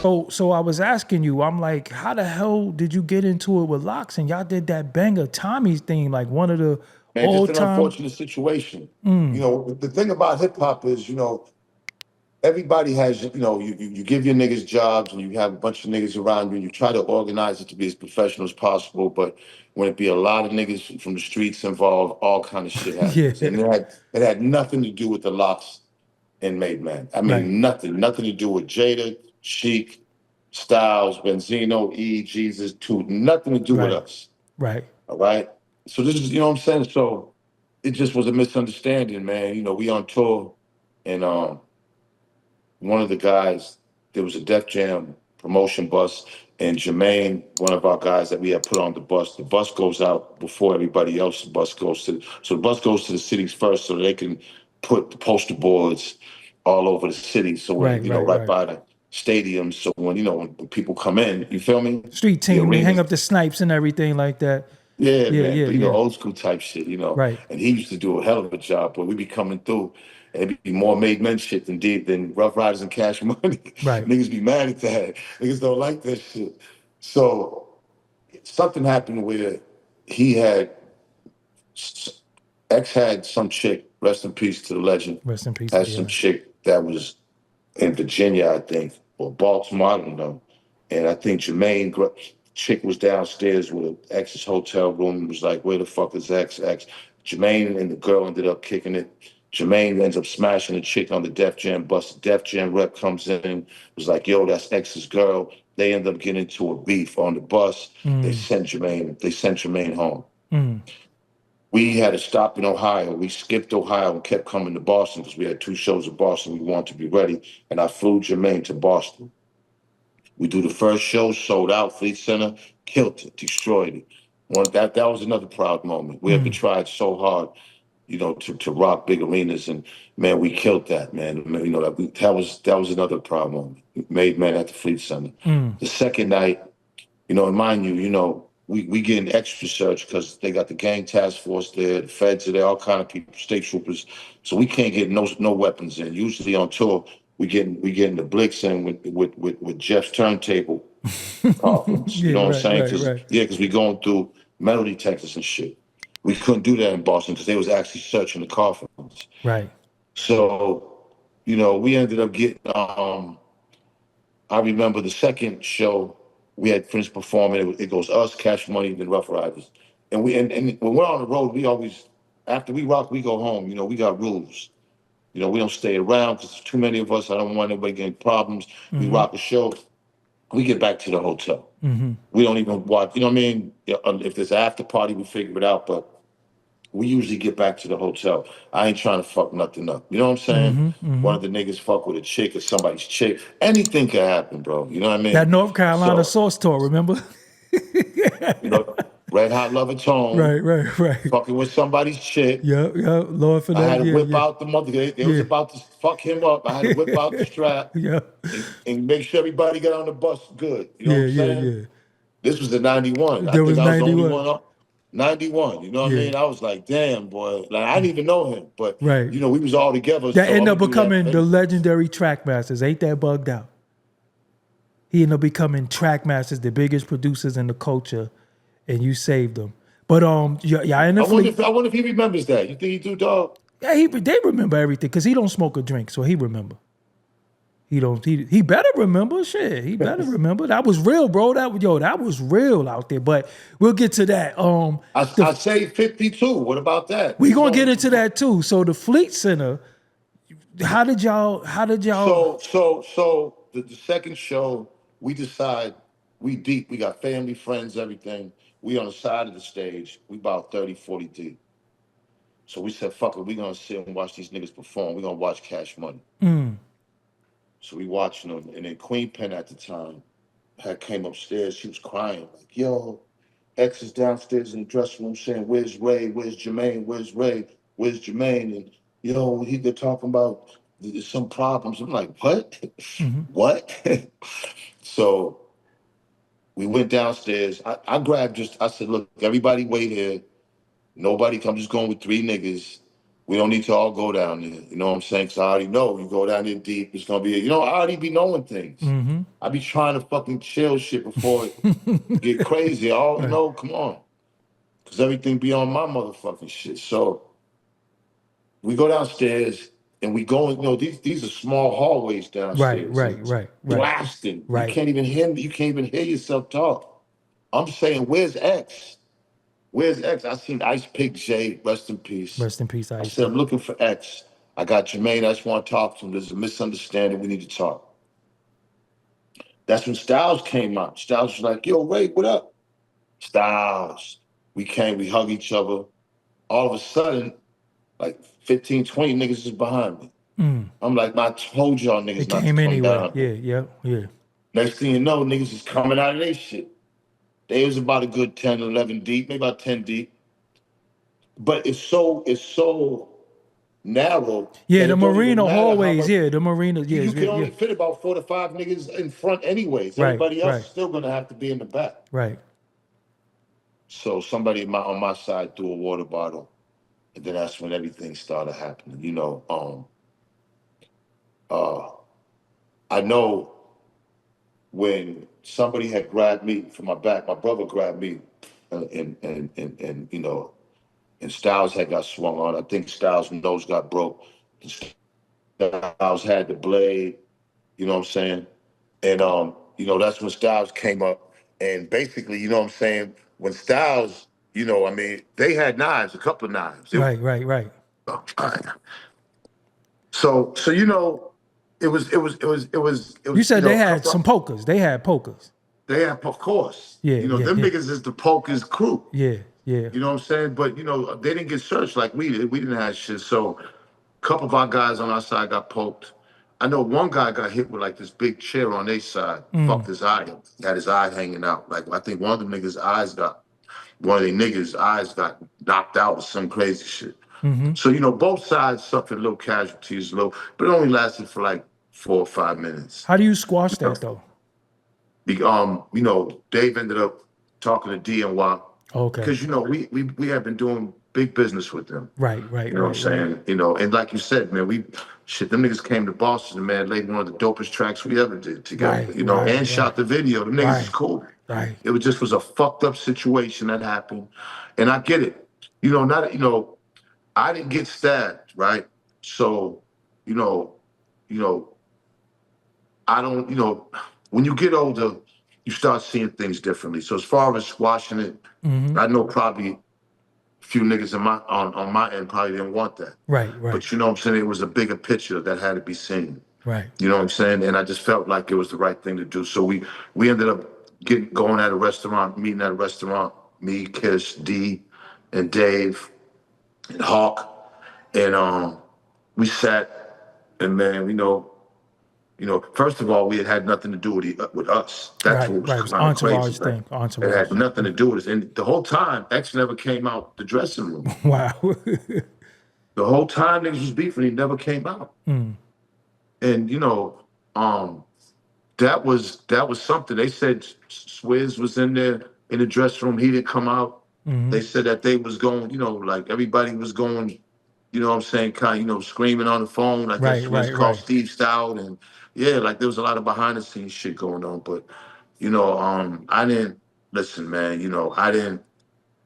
So I was asking you, I'm like, how the hell did you get into it with Lox? And y'all did that banger Tommy's theme, like one of the Man, just old an time. unfortunate situation. The thing about hip hop is, everybody has, you give your niggas jobs and you have a bunch of niggas around you and you try to organize it to be as professional as possible. But when it be a lot of niggas from the streets involved, all kind of shit Yeah, happens. And it had nothing to do with the Lox and Made Man. I right, mean, nothing to do with Jada, Sheek, Styles, Benzino, Jesus, Toot, nothing to do with right, us. right. All right. So this is, what I'm saying? So it just was a misunderstanding, man. We on tour and one of the guys, there was a Def Jam promotion bus, and Jermaine, one of our guys that we had put on the bus goes out before everybody else. The bus goes to, so the bus goes to the cities first so they can put the poster boards all over the city. So when, Right, right, right right. by the stadiums. So when people come in, you feel me? Street The team, they hang arenas. up the snipes and everything like that. Yeah, Yeah, man. yeah, But yeah. old school type shit, Right, And he used to do a hell of a job, but we be coming through and it be more made men shit than Rough Riders and Cash Money. right. Niggas be mad at that. Niggas don't like that shit. So something happened where he had X had some chick, rest in peace to the legend, Rest in peace. had some Yeah. chick that was in Virginia, I think, or Baltimore, I don't know. And I think chick was downstairs with X's hotel room and was like, where the fuck is X? X. Jermaine and the girl ended up kicking it. Jermaine ends up smashing the chick on the Def Jam bus. The Def Jam rep comes in, was like, yo, that's X's girl. They end up getting into a beef on the bus. Mm, They sent Jermaine home. mm. We had to stop in Ohio. We skipped Ohio and kept coming to Boston because we had 2 shows in Boston. We wanted to be ready. And I flew Jermaine to Boston. We do the first show, sold out, Fleet Center, killed it, destroyed it. That was another proud moment. We had Mm, tried so hard, to rock big arenas, and man, we killed that, man. That was another proud moment. Made man at the Fleet Center. mm. The second night, and mind you, we getting extra search because they got the gang task force there, the feds are there, all kind of people, state troopers. So we can't get no weapons in. Usually on tour, we getting the Blitz in with Jeff's turntable conference. You Yeah, know what I'm right, saying? right, Because right, we going through metal detectors and shit. We couldn't do that in Boston because they was actually searching the coffins. right. So, we ended up getting I remember the second show we had finished performing. It goes us, Cash Money, then Ruff Ryders, and when we're on the road, we always after we rock, we go home. We got rules. We don't stay around because there's too many of us. I don't want anybody getting problems. We Mm-hmm, rock a show, we get back to the hotel. mm-hmm. We don't even watch. You know what I mean? Yeah, if there's an after party, we figure it out. But we usually get back to the hotel. I ain't trying to fuck nothing up. You know what I'm saying? Mm-hmm. One Mm-hmm. of the niggas fuck with a chick or somebody's chick. Anything can happen, bro. You know what I That mean? North Carolina So, source tour, remember? red hot lover tone, Right, right, right. fucking with somebody's chick. Yeah, yeah. Lord I had finesse. to Yeah, whip yeah, out the mother. They was yeah. about to fuck him up. I had to whip out the strap Yeah, and make sure everybody got on the bus good. You know what yeah, I'm yeah, saying? yeah. This was the 91. I There think was I was the only 91. one up. 91, you know what I Yeah, mean? I was like, damn, boy. Like, I didn't even know him, but, right. we was all together, That so I'm ended up going to do that becoming the face. legendary track masters. Ain't that bugged out? He ended up becoming track masters, the biggest producers in the culture, and you saved them. But yeah, in the fleet. I wonder if he remembers that. You think he do, dog? Yeah, they remember everything because he don't smoke or drink, so he remember. He don't. He better remember. Shit, he better remember. That was real, bro. That was real out there. But we'll get to that. I say 52. What about that? We This is gonna get only into that too. So the Fleet Center. How did y'all? How did y'all? so the second show, we decide we deep. We got family, friends, everything. We on the side of the stage. We about 30, 40 deep. So we said, fuck it, we gonna sit and watch these niggas perform. We gonna watch Cash Money. Mm, So we watching them. And then Queen Pen at the time had came upstairs. She was crying, like, yo, X is downstairs in the dressing room saying, where's Ray? Where's Jermaine? Where's Ray? Where's Jermaine? And they're talking about there's some problems. I'm like, what? mm-hmm, What? So we went downstairs. I grabbed I said, look, everybody wait here. Nobody come, just going with 3 niggas. We don't need to all go down there. You know what I'm saying? Because I already know you go down there deep, it's gonna be, I already be knowing things. I be trying to fucking chill shit before it get crazy. Right. Come on. Because everything be on my motherfucking shit. So we go downstairs and we go, these are small hallways Right, downstairs. And right, it's right, right, blasting. You right. can't even hear me. You can't even hear yourself talk. I'm saying, where's X? Where's X? I seen Ice Pick J, rest in peace. Rest in peace, I Ice. said, I'm looking for X. I got Jermaine, I just want to talk to him. There's a misunderstanding, we need to talk. That's when Styles came out. Styles was like, yo, Ray, what up? Styles. We came, we hug each other. All of a sudden, like 15, 20 niggas is behind me. I'm like, I told y'all It niggas not to came come anyway. down. Yeah. Next thing you know, niggas is coming out of their shit. They was about a good 10, 11 deep, maybe about 10 deep. But it's so narrow Yeah, that the it don't even marina matter how hallways. much. Yeah, the marina. Yeah, You can yeah. only fit about 4 to 5 niggas in front anyways. Right, Everybody else right, is still gonna have to be in the back. right. So somebody on my side threw a water bottle. And then that's when everything started happening. I know when somebody had grabbed me from my back, my brother grabbed me and Styles had got swung on. I think Styles' nose got broke. Styles had the blade, you know what I'm saying? And that's when Styles came up. And basically, you know what I'm saying, when Styles, they had knives, a couple of knives. Right. It was You said they a had couple some of, pokers. They had pokers. they have, of course, Yeah. them niggas is the Pokers crew. Yeah. You know what I'm saying? But they didn't get searched like we did. We didn't have shit. So a couple of our guys on our side got poked. I know one guy got hit with like this big chair on their side, fucked his eye up. Had his eye hanging out. Like I think one of the niggas' eyes got knocked out with some crazy shit. So, both sides suffered little casualties, but it only lasted for like 4 or 5 minutes. How do you squash that though? Dave ended up talking to DNY Okay. because we have been doing big business with them. Right. You know what I'm saying? And like you said, man, them niggas came to Boston and man, laid one of the dopest tracks we ever did together. And shot the video. Them niggas is cool. Right. It was a fucked up situation that happened. And I get it. I didn't get stabbed, right? So, you know, you know, I don't, when you get older, you start seeing things differently. So as far as squashing it, I know probably a few niggas on my end probably didn't want that. Right. But you know what I'm saying? It was a bigger picture that had to be seen. Right. You know what I'm saying? And I just felt like it was the right thing to do. So we ended up going at a restaurant, meeting at a restaurant, me, Kish, D, and Dave, and Hawk. And we sat, and man, first of all, we had nothing to do with us. That's what was Right. It was kind of crazy. entourage Like, thing. it had Entourage. nothing to do with us. And the whole time, X never came out the dressing room. Wow. The whole time niggas was beefing, he never came out. And that was something. They said Swizz was in there in the dressing room. He didn't come out. They said that they was going, like everybody was going, you know what I'm saying, kind of, screaming on the phone. I guess Swizz called Steve Stout. And yeah, like there was a lot of behind the scenes shit going on. But, I didn't listen, man, I didn't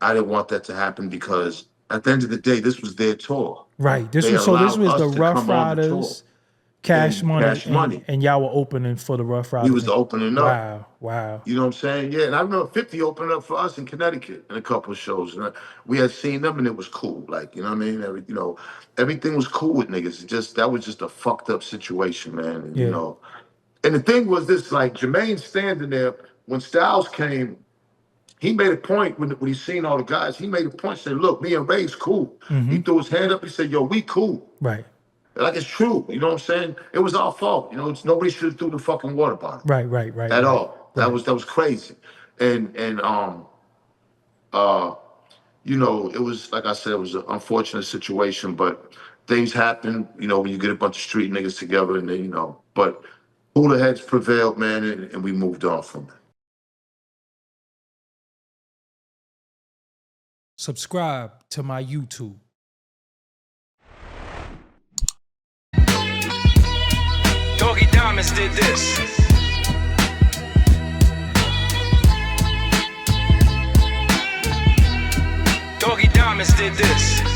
want that to happen because at the end of the day, this was their tour. Right. This They was allowed the us to Ruff come on the tour Ryders, Cash and Money, Cash Money. and y'all were opening for the Ruff We Ryders. was opening up. Wow. You know what I'm saying? Yeah, and I remember 50 opened up for us in Connecticut in a couple of shows. And we had seen them and it was cool. Like, you know what I mean? Everything was cool with niggas. That was just a fucked up situation, man. And, Yeah. And the thing was this, like, Jermaine standing there, when Styles came, he made a point when he seen all the guys, he made a point, said, look, me and Ray's cool. He threw his hand up, he said, yo, we cool. Right. Like, it's true, you know what I'm saying? It was our fault, nobody should have threw the fucking water bottle. Right. At all. That was crazy. And it was, like I said, it was an unfortunate situation, but things happen, when you get a bunch of street niggas together and then, but cooler heads prevailed, man, and we moved on from it. Subscribe to my YouTube. Diamonds did this. Doggie Diamonds did this.